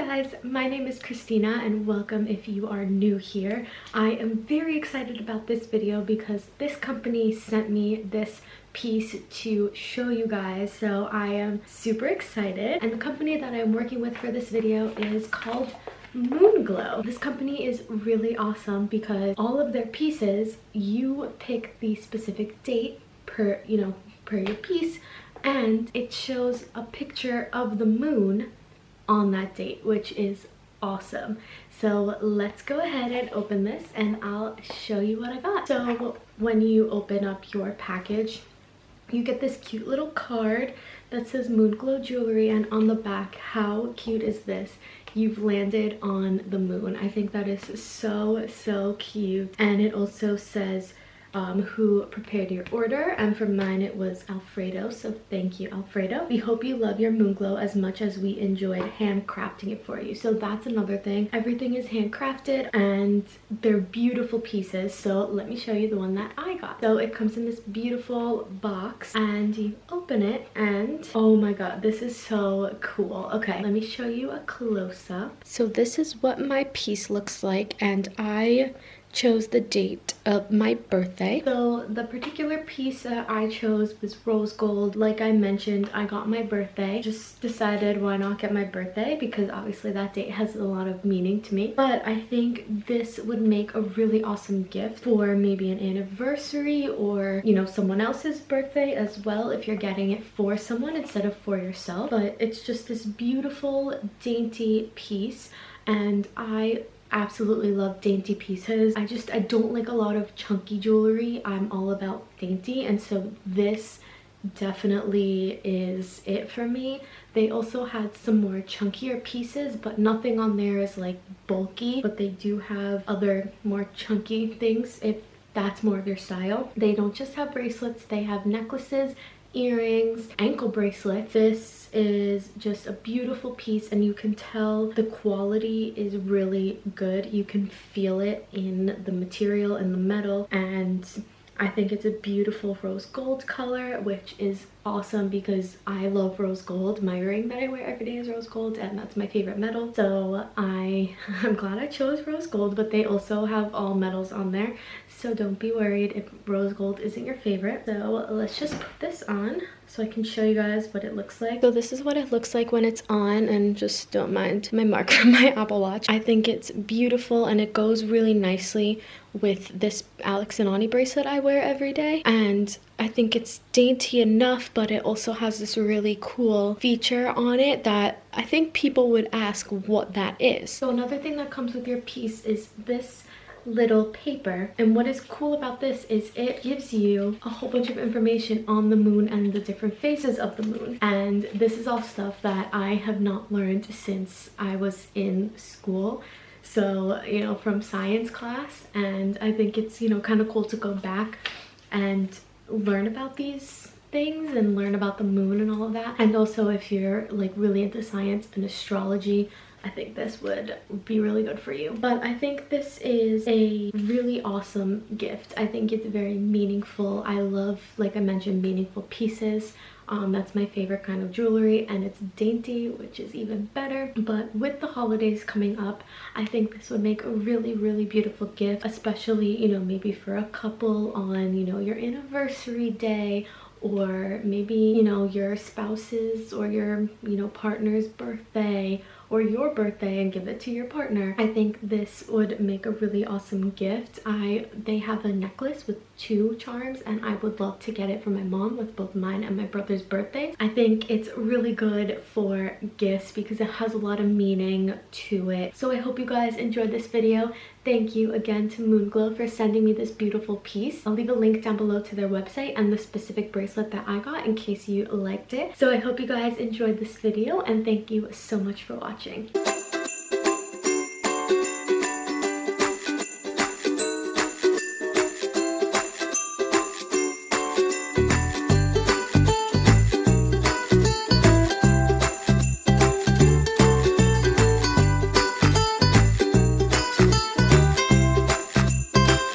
guys, my name is Christina and welcome if you are new here. I am very excited about this video because this company sent me this piece to show you guys, so I am super excited. And the company that I'm working with for this video is called Moonglow. This company is really awesome because all of their pieces, you pick the specific date per your piece, and it shows a picture of the moon on that date, which is awesome. So let's go ahead and open this and I'll show you what I got. So when you open up your package, you get this cute little card that says Moonglow jewelry, and on the back, how cute is this? You've landed on the moon. I think that is so cute. And it also says who prepared your order, and for mine it was Alfredo, so thank you, Alfredo. We hope you love your Moonglow as much as we enjoyed handcrafting it for you. So that's another thing, everything is handcrafted and they're beautiful pieces. So let me show you the one that I got. So it comes in this beautiful box and you open it and oh my god, this is so cool. Okay, let me show you a close-up. So this is what my piece looks like, and I chose the date of my birthday. So the particular piece that I chose was rose gold. Like I mentioned, I got my birthday. Just decided why not get my birthday, because obviously that date has a lot of meaning to me. But I think this would make a really awesome gift for maybe an anniversary or, you know, someone else's birthday as well, if you're getting it for someone instead of for yourself. But it's just this beautiful dainty piece, and I absolutely love dainty pieces. I don't like a lot of chunky jewelry. I'm all about dainty, and so this definitely is it for me. They also had some more chunkier pieces, but nothing on there is like bulky, but they do have other more chunky things if that's more of your style. They don't just have bracelets, they have necklaces, earrings, ankle bracelets. This is just a beautiful piece, and you can tell the quality is really good. You can feel it in the material and the metal, and I think it's a beautiful rose gold color, which is awesome because I love rose gold. My ring that I wear every day is rose gold, and that's my favorite metal. So I'm glad I chose rose gold, but they also have all metals on there. So don't be worried if rose gold isn't your favorite. So let's just put this on so I can show you guys what it looks like. So this is what it looks like when it's on, and just don't mind my mark from my Apple Watch. I think it's beautiful and it goes really nicely with this Alex and Ani bracelet I wear every day. And I think it's dainty enough, but it also has this really cool feature on it that I think people would ask what that is. So another thing that comes with your piece is this little paper, and what is cool about this is it gives you a whole bunch of information on the moon and the different phases of the moon. And this is all stuff that I have not learned since I was in school, so you know, from science class. And I think it's, you know, kind of cool to go back and learn about these things and learn about the moon and all of that. And also if you're like really into science and astrology, I think this would be really good for you. But I think this is a really awesome gift. I think it's very meaningful. I love, like I mentioned, meaningful pieces. That's my favorite kind of jewelry, and it's dainty, which is even better. But with the holidays coming up, I think this would make a really beautiful gift, especially, you know, maybe for a couple on, you know, your anniversary day, or maybe, you know, your spouse's or your, you know, partner's birthday, or your birthday, and give it to your partner. I think this would make a really awesome gift. They have a necklace with 2 charms, and I would love to get it for my mom with both mine and my brother's birthdays. I think it's really good for gifts because it has a lot of meaning to it. So I hope you guys enjoyed this video. Thank you again to Moonglow for sending me this beautiful piece. I'll leave a link down below to their website and the specific bracelet that I got in case you liked it. So I hope you guys enjoyed this video, and thank you so much for watching.